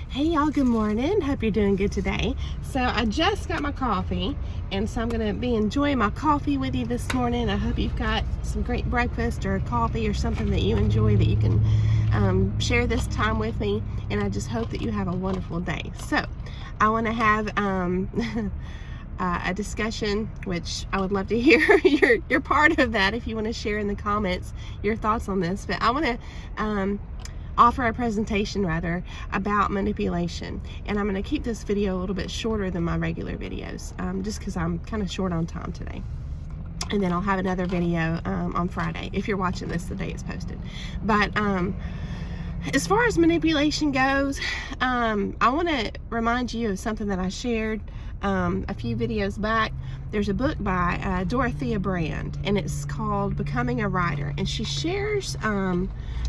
Hey y'all, good morning. Hope you're doing good today. So I just got my coffee, and so I'm going to be enjoying my coffee with you this morning. I hope you've got some great breakfast or coffee or something that you enjoy that you can share this time with me, and I just hope that you have a wonderful day. So I want to have a discussion, which I would love to hear your part of that if you want to share in the comments your thoughts on this. But I want to offer a presentation about manipulation, and I'm going to keep this video a little bit shorter than my regular videos, just because I'm kind of short on time today. And then I'll have another video on Friday if you're watching this the day it's posted. But as far as manipulation goes, I want to remind you of something that I shared a few videos back. There's a book by Dorothea Brand, and it's called Becoming a Writer, and she shares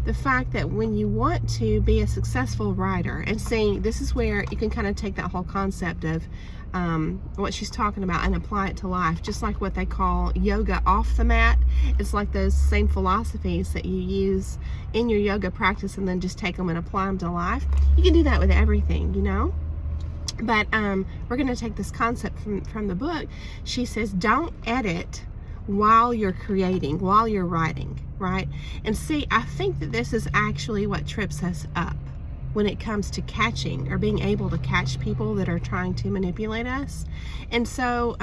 the fact that when you want to be a successful writer, and see, this is where you can kind of take that whole concept of what she's talking about and apply it to life, just like what they call yoga off the mat. It's like those same philosophies that you use in your yoga practice and then just take them and apply them to life. You can do that with everything, you know. But we're going to take this concept from the book. She says, don't edit while you're creating, while you're writing, right? And see, I think that this is actually what trips us up when it comes to catching or being able to catch people that are trying to manipulate us. And so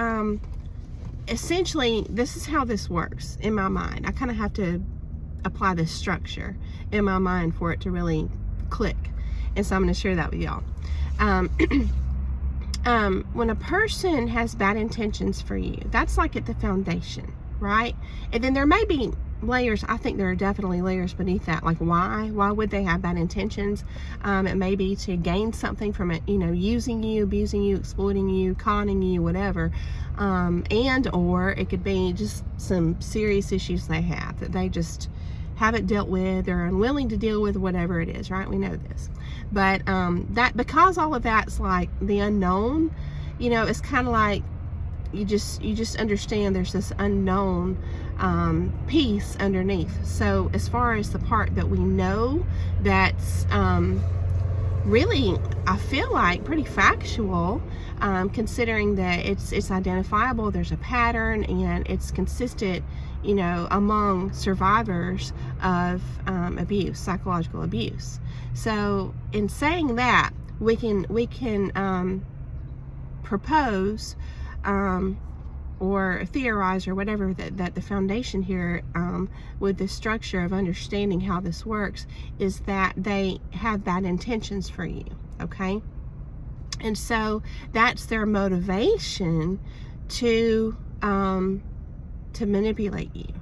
essentially, this is how this works in my mind. I kind of have to apply this structure in my mind for it to really click. And so I'm going to share that with y'all. When a person has bad intentions for you, that's like at the foundation, right? And then there may be layers. I think there are definitely layers beneath that. Like, why would they have bad intentions? It may be to gain something from it, you know, using you, abusing you, exploiting you, conning you, whatever. And or it could be just some serious issues they have that they just haven't dealt with or unwilling to deal with, whatever it is, right? We know this. But that, because all of that's like the unknown, you know, it's kind of like you just understand there's this unknown piece underneath. So as far as the part that we know, that's really, I feel like, pretty factual, considering that it's identifiable, there's a pattern, and it's consistent, you know, among survivors of abuse, psychological abuse. So in saying that, we can propose or theorize or whatever that the foundation here with the structure of understanding how this works is that they have bad intentions for you, okay? And so that's their motivation to manipulate you,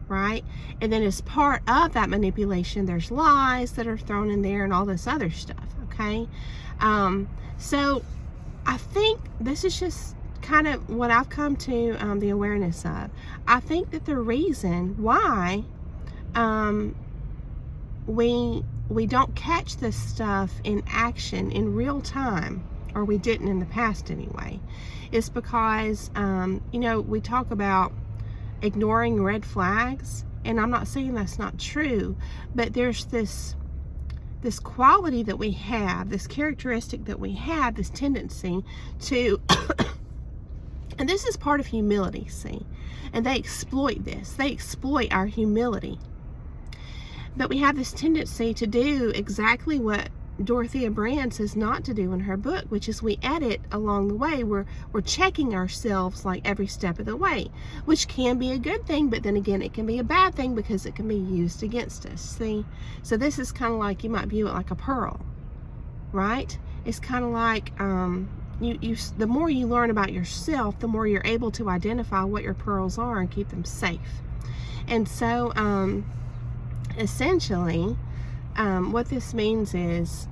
right? And then as part of that manipulation, there's lies that are thrown in there and all this other stuff, okay? So I think this is just kind of what I've come to the awareness of. I think that the reason why we don't catch this stuff in action in real time, or we didn't in the past anyway, is because you know, we talk about ignoring red flags, and I'm not saying that's not true, but there's this quality that we have, this characteristic that we have, this tendency to and this is part of humility, see, and they exploit this. They exploit our humility. But we have this tendency to do exactly what Dorothea Brand says not to do in her book, which is we edit along the way. We're checking ourselves like every step of the way, which can be a good thing, but then again, it can be a bad thing because it can be used against us, see? So this is kind of like, you might view it like a pearl, right? It's kind of like, the more you learn about yourself, the more you're able to identify what your pearls are and keep them safe. And so, essentially, what this means is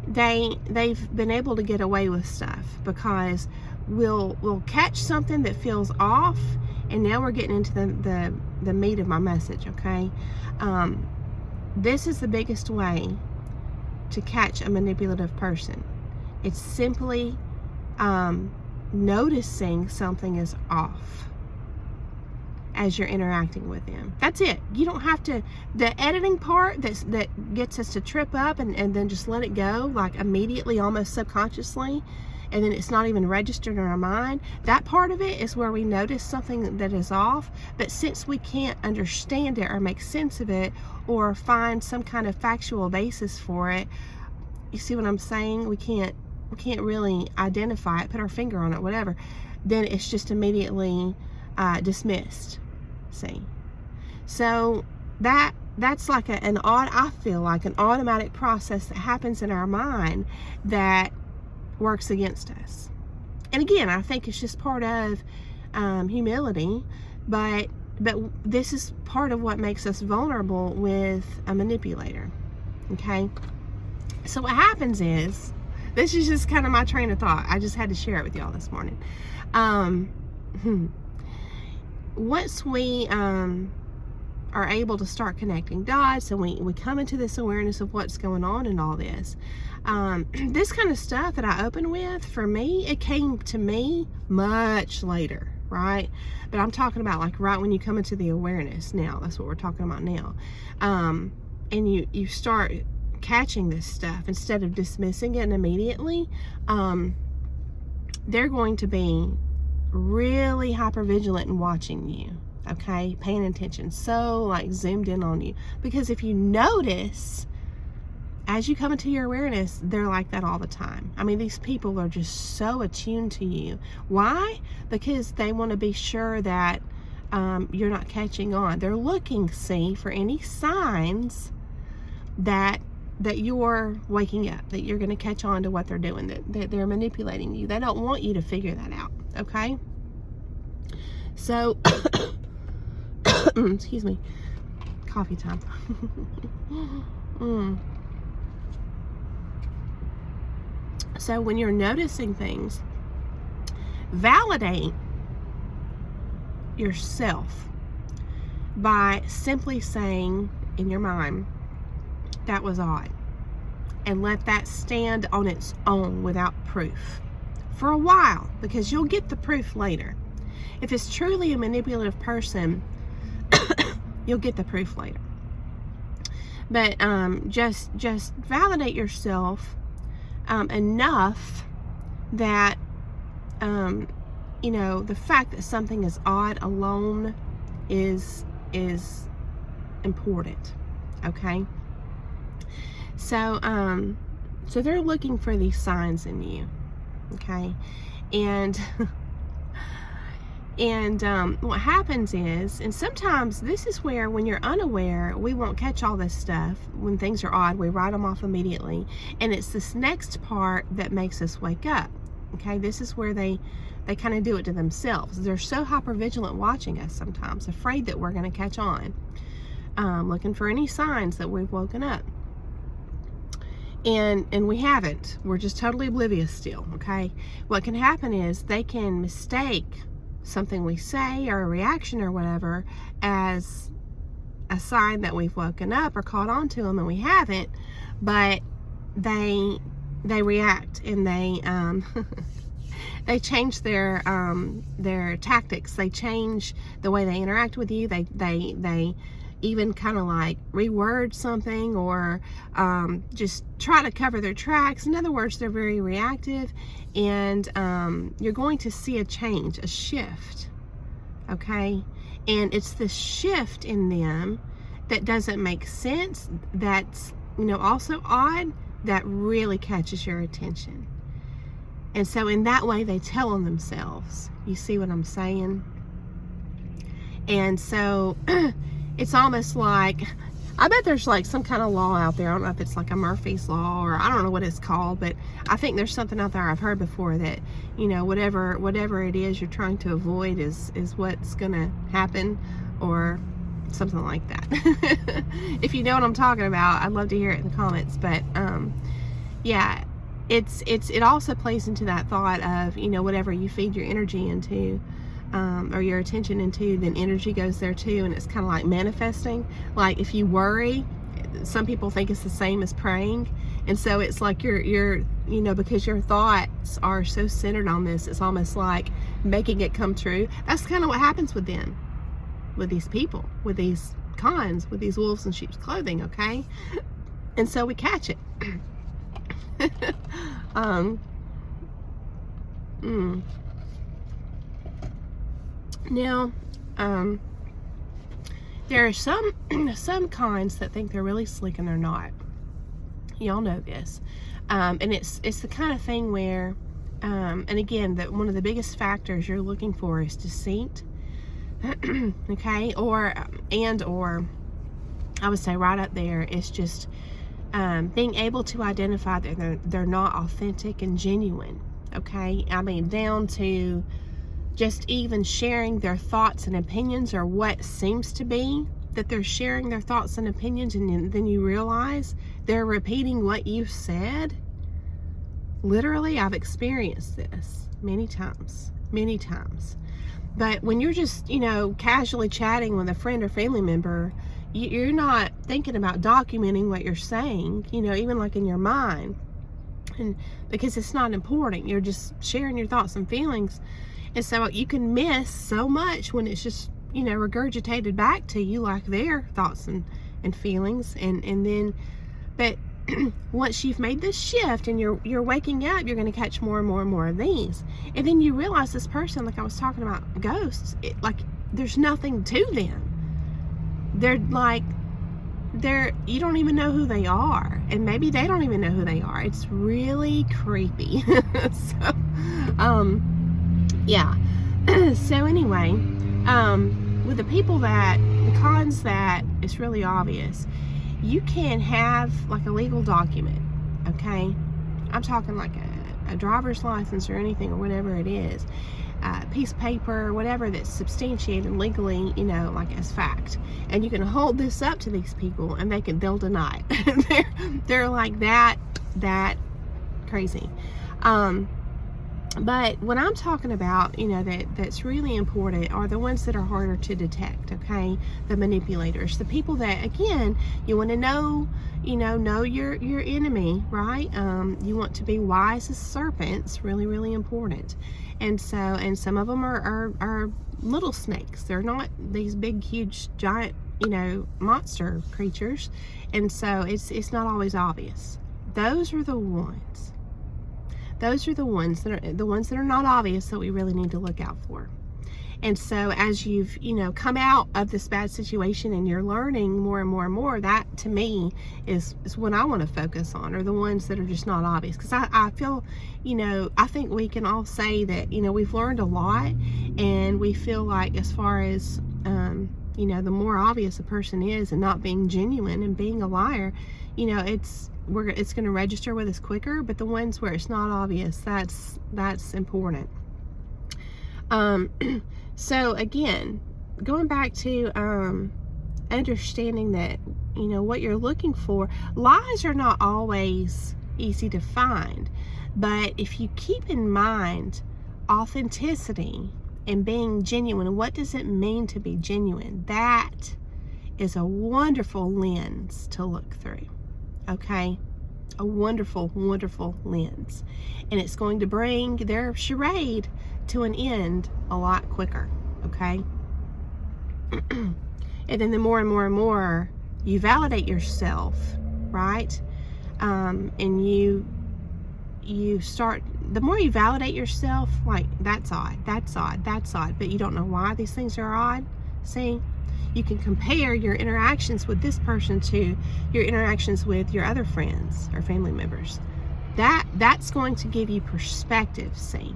they've been able to get away with stuff because we'll catch something that feels off, and now we're getting into the meat of my message, okay? This is the biggest way to catch a manipulative person. It's simply noticing something is off. as you're interacting with them. That's it. You don't have to, the editing part that gets us to trip up and then just let it go, like immediately, almost subconsciously, and then it's not even registered in our mind. That part of it is where we notice something that is off, but since we can't understand it or make sense of it or find some kind of factual basis for it, you see what I'm saying? We can't really identify it, put our finger on it, whatever. Then it's just immediately dismissed. See? So that's like I feel like an automatic process that happens in our mind that works against us. And again, I think it's just part of humility, but this is part of what makes us vulnerable with a manipulator. Okay? So what happens is, this is just kind of my train of thought. I just had to share it with y'all this morning. Once we are able to start connecting dots and we come into this awareness of what's going on in all this, this kind of stuff that I open with, for me, it came to me much later, right? But I'm talking about like right when you come into the awareness now. That's what we're talking about now. And you start catching this stuff instead of dismissing it immediately. They're going to be really hyper vigilant and watching you, okay, paying attention, so like zoomed in on you, because if you notice, as you come into your awareness, they're like that all the time. I mean, these people are just so attuned to you. Why? Because they want to be sure that you're not catching on. They're looking, see, for any signs that you're waking up, that you're going to catch on to what they're doing, that they're manipulating you. They don't want you to figure that out, okay? So, excuse me, coffee time. So when you're noticing things, validate yourself by simply saying in your mind, that was odd, and let that stand on its own without proof for a while, because you'll get the proof later. If it's truly a manipulative person, you'll get the proof later. But just validate yourself enough that the fact that something is odd alone is important. Okay. So they're looking for these signs in you, okay? And what happens is, and sometimes this is where, when you're unaware, we won't catch all this stuff. When things are odd, we write them off immediately. And it's this next part that makes us wake up, okay? This is where they kind of do it to themselves. They're so hypervigilant watching us sometimes, afraid that we're going to catch on, looking for any signs that we've woken up. And we haven't. We're just totally oblivious still, okay? What can happen is they can mistake something we say or a reaction or whatever as a sign that we've woken up or caught on to them, and we haven't, but they react, and they they change their tactics. They change the way they interact with you. They even kind of like reword something, or just try to cover their tracks. In other words, they're very reactive, and you're going to see a change, a shift, okay? And it's the shift in them that doesn't make sense, that's also odd, that really catches your attention. And so in that way, they tell on themselves. You see what I'm saying? And so it's almost like, I bet there's like some kind of law out there. I don't know if it's like a Murphy's Law, or I don't know what it's called, but I think there's something out there I've heard before that, whatever it is you're trying to avoid is what's gonna happen, or something like that. If you know what I'm talking about, I'd love to hear it in the comments. But yeah, it also plays into that thought of, whatever you feed your energy into, or your attention into, then energy goes there too. And it's kind of like manifesting. Like if you worry, some people think it's the same as praying, and so it's like you're because your thoughts are so centered on this, it's almost like making it come true. That's kind of what happens with them. with these people, with these cons, with these wolves in sheep's clothing, okay? And so we catch it. Now, there are some cons that think they're really slick and they're not. Y'all know this. And it's the kind of thing where, and again, that one of the biggest factors you're looking for is deceit. Okay, or I would say right up there is just being able to identify that they're not authentic and genuine. Okay, I mean, down to just even sharing their thoughts and opinions, or what seems to be that they're sharing their thoughts and opinions, and then you realize they're repeating what you said. Literally, I've experienced this many times. But when you're just, casually chatting with a friend or family member, you're not thinking about documenting what you're saying, even like in your mind. And because it's not important, you're just sharing your thoughts and feelings. And so you can miss so much when it's just, regurgitated back to you like their thoughts and feelings. And then, but once you've made this shift and you're waking up, you're going to catch more and more and more of these. And then you realize this person, like I was talking about ghosts, there's nothing to them. You don't even know who they are, and maybe they don't even know who they are. It's really creepy. So, yeah. So anyway, with the cons that it's really obvious, you can have like a legal document, okay? I'm talking like a driver's license or anything or whatever it is, a piece of paper, whatever that's substantiated legally, like as fact. And you can hold this up to these people and they'll deny it. they're like that crazy. But what I'm talking about, that's really important are the ones that are harder to detect, okay? The manipulators, the people that, again, you want to know your enemy, right? You want to be wise as serpents, really, really important. And some of them are little snakes. They're not these big, huge, giant, monster creatures. And so it's not always obvious. Those are the ones that are not obvious that we really need to look out for. And so as you've, come out of this bad situation and you're learning more and more and more, that to me is what I want to focus on, are the ones that are just not obvious. Because I feel, I think we can all say that, we've learned a lot, and we feel like as far as, the more obvious a person is and not being genuine and being a liar, it's going to register with us quicker. But the ones where it's not obvious, that's important. So again, going back to understanding that what you're looking for, lies are not always easy to find, but if you keep in mind authenticity and being genuine, what does it mean to be genuine? That is a wonderful lens to look through. Okay, a wonderful, wonderful lens. And it's going to bring their charade to an end a lot quicker, okay? And then the more and more and more you validate yourself, right? And you start, the more you validate yourself, like, that's odd, but you don't know why these things are odd. See? You can compare your interactions with this person to your interactions with your other friends or family members. That's going to give you perspective, see?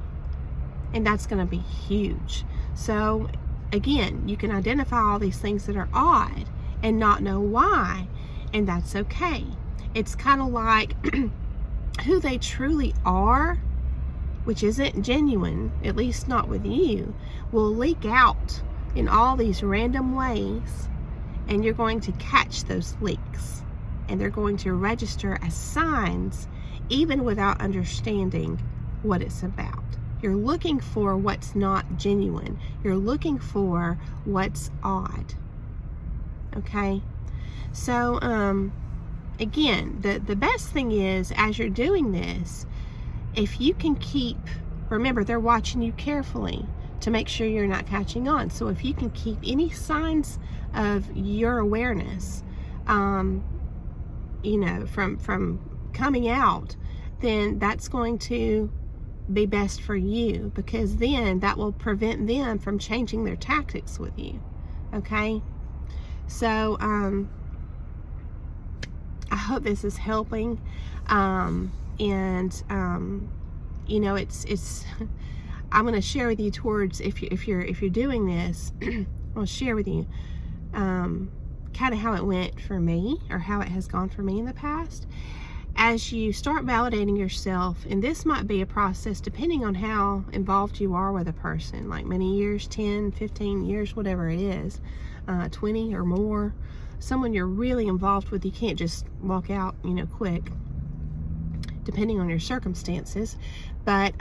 And that's going to be huge. So again, you can identify all these things that are odd and not know why, and that's okay. It's kind of like who they truly are, which isn't genuine, at least not with you, will leak out in all these random ways, and you're going to catch those leaks, and they're going to register as signs even without understanding what it's about. You're looking for what's not genuine. You're looking for what's odd. Okay? So, again, the best thing is, as you're doing this, if you can remember, they're watching you carefully to make sure you're not catching on. So if you can keep any signs of your awareness, you know, from coming out, then that's going to be best for you, because then that will prevent them from changing their tactics with you. Okay? So, I hope this is helping. You know, it's I'm going to share with you towards, if you're doing this, I'll share with you kind of how it went for me, or how it has gone for me in the past. As you start validating yourself, and this might be a process depending on how involved you are with a person, like many years, 10, 15 years, whatever it is, 20 or more, someone you're really involved with, you can't just walk out, you know, quick, depending on your circumstances. But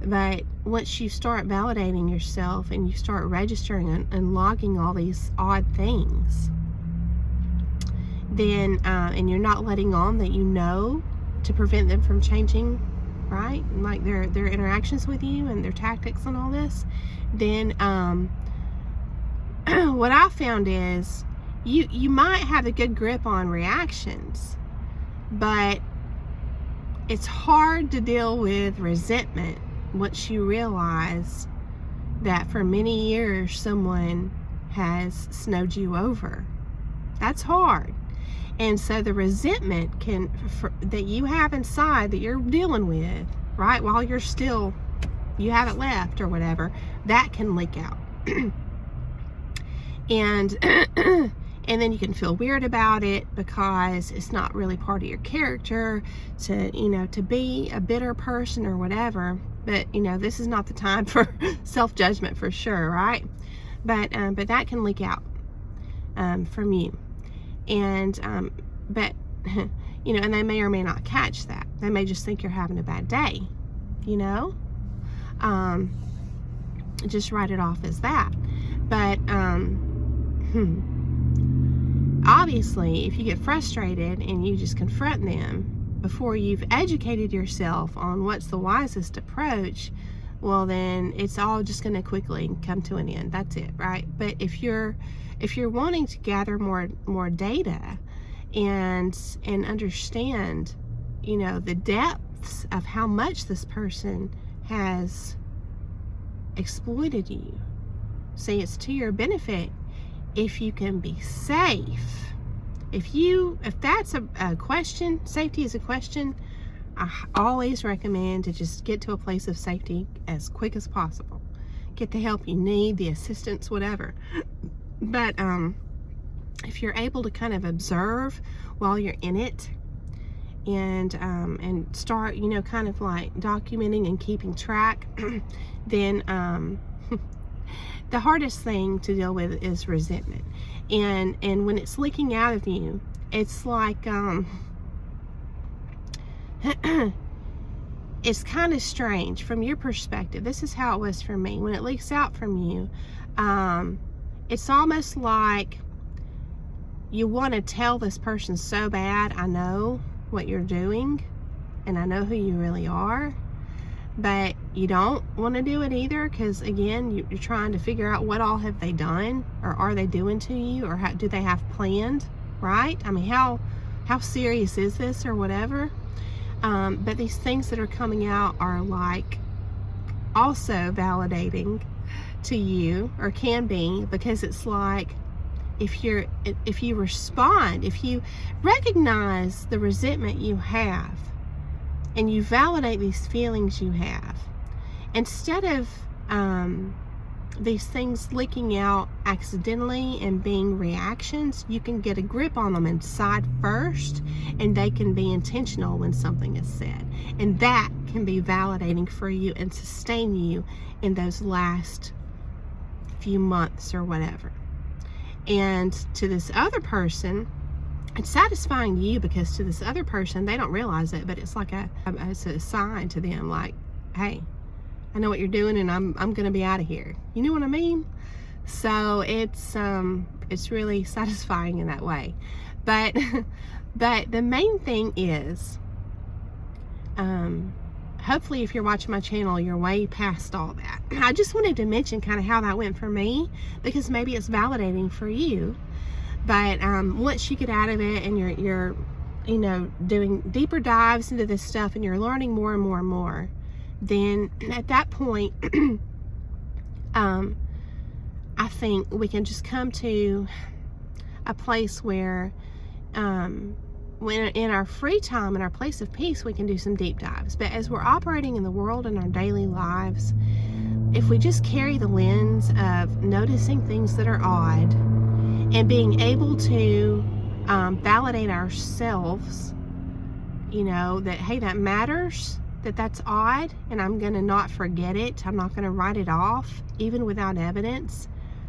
but once you start validating yourself and you start registering and logging all these odd things, then and you're not letting on that you know, to prevent them from changing, right? Like their interactions with you and their tactics and all this, then what I found is you might have a good grip on reactions, but it's hard to deal with resentment once you realize that for many years someone has snowed you over. That's hard. And so the resentment that you have inside, that you're dealing with, right, while you're still, you haven't left or whatever, that can leak out. And and then you can feel weird about it, because it's not really part of your character to, you know, to be a bitter person or whatever. But, you know, this is not the time for self-judgment, for sure, right? But that can leak out from you. And but you know, and they may or may not catch that. They may just think you're having a bad day, you know. Just write it off as that. But obviously, if you get frustrated and you just confront them before you've educated yourself on what's the wisest approach, well, then it's all just going to quickly come to an end. That's it, right? But if you're wanting to gather more data and understand, you know, the depths of how much this person has exploited you, say it's to your benefit if you can be safe. If that's a question, safety is a question, I always recommend to just get to a place of safety as quick as possible. Get the help you need, the assistance, whatever. But if you're able to kind of observe while you're in it, and start, you know, kind of like documenting and keeping track, then the hardest thing to deal with is resentment. And when it's leaking out of you, it's like it's kind of strange from your perspective. This is how it was for me. When it leaks out from you, it's almost like you want to tell this person so bad, I know what you're doing and I know who you really are, but you don't want to do it either, because again, you're trying to figure out what all have they done, or are they doing to you, or how do they have planned, right? I mean, how serious is this, or whatever. But these things that are coming out are like also validating to you, or can be, because it's like, if you respond, if you recognize the resentment you have and you validate these feelings you have, instead of these things leaking out accidentally and being reactions, you can get a grip on them inside first, and they can be intentional when something is said, and that can be validating for you and sustain you in those last few months or whatever. And to this other person, it's satisfying you, because to this other person, they don't realize it, but it's like it's a sign to them, like, hey, I know what you're doing, and I'm gonna be out of here. You know what I mean? So it's really satisfying in that way. But the main thing is, hopefully if you're watching my channel, you're way past all that. I just wanted to mention kind of how that went for me, because maybe it's validating for you. But once you get out of it and you're doing deeper dives into this stuff and you're learning more and more and more, then at that point, I think we can just come to a place where when in our free time, in our place of peace, we can do some deep dives. But as we're operating in the world in our daily lives, if we just carry the lens of noticing things that are odd and being able to validate ourselves, that, hey, that matters, that's odd, and I'm going to not forget it. I'm not going to write it off, even without evidence.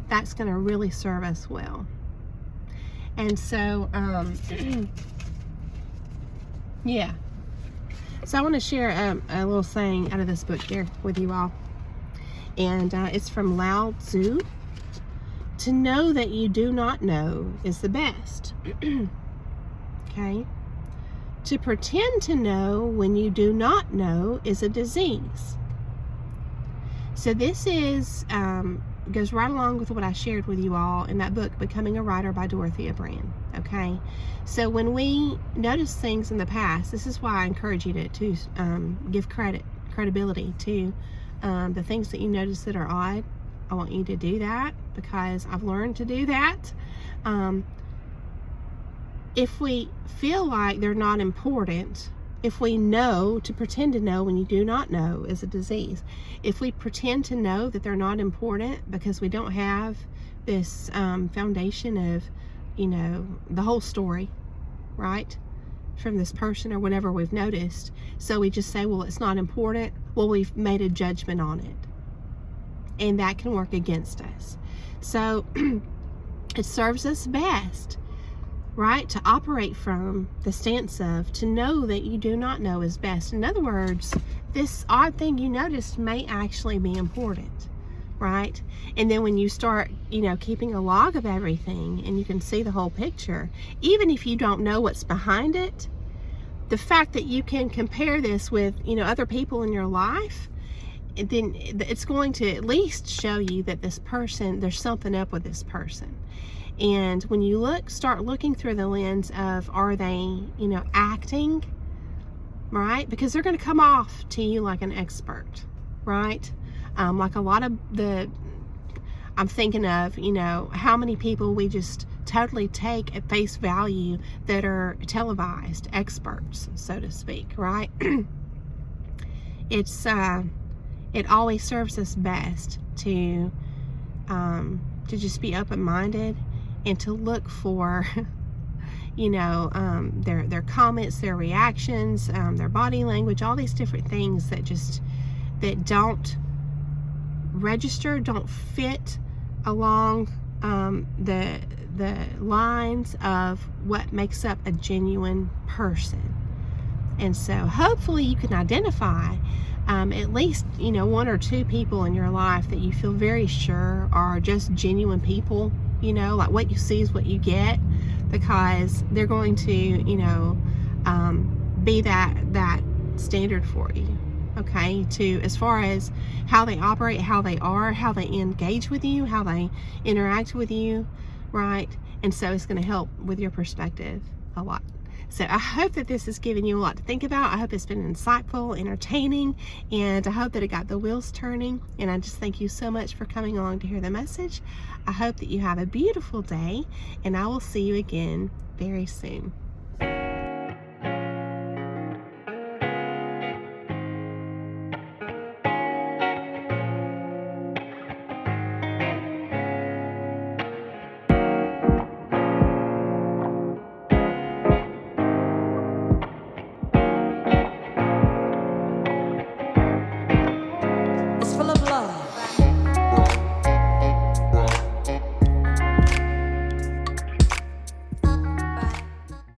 That's going to really serve us well. And so, yeah. So I want to share a little saying out of this book here with you all. And it's from Lao Tzu. To know that you do not know is the best. Okay? To pretend to know when you do not know is a disease. So this is goes right along with what I shared with you all in that book, Becoming a Writer by Dorothea Brand. Okay? So when we notice things in the past, this is why I encourage you to give credibility to the things that you notice that are odd. I want you to do that because I've learned to do that. If we feel like they're not important, if we know, to pretend to know when you do not know is a disease. If we pretend to know that they're not important because we don't have this foundation of, the whole story, right, from this person or whatever we've noticed, so we just say, well, it's not important, well, we've made a judgment on it. And that can work against us. So it serves us best, right, to operate from the stance of, to know that you do not know is best. In other words, this odd thing you noticed may actually be important, right? And then when you start, keeping a log of everything and you can see the whole picture, even if you don't know what's behind it, the fact that you can compare this with, other people in your life, then it's going to at least show you that this person, there's something up with this person. And when you start looking through the lens of, are they, acting, right? Because they're going to come off to you like an expert, right? Like a lot of I'm thinking of, how many people we just totally take at face value that are televised experts, so to speak, right? It always serves us best to just be open-minded and to look for, their comments, their reactions, their body language, all these different things that don't register, don't fit along the lines of what makes up a genuine person. And so hopefully you can identify at least, one or two people in your life that you feel very sure are just genuine people, like what you see is what you get, because they're going to, be that standard for you. Okay, as far as how they operate, how they are, how they engage with you, how they interact with you, right? And so it's going to help with your perspective a lot. So I hope that this has given you a lot to think about. I hope it's been insightful, entertaining, and I hope that it got the wheels turning. And I just thank you so much for coming along to hear the message. I hope that you have a beautiful day, and I will see you again very soon.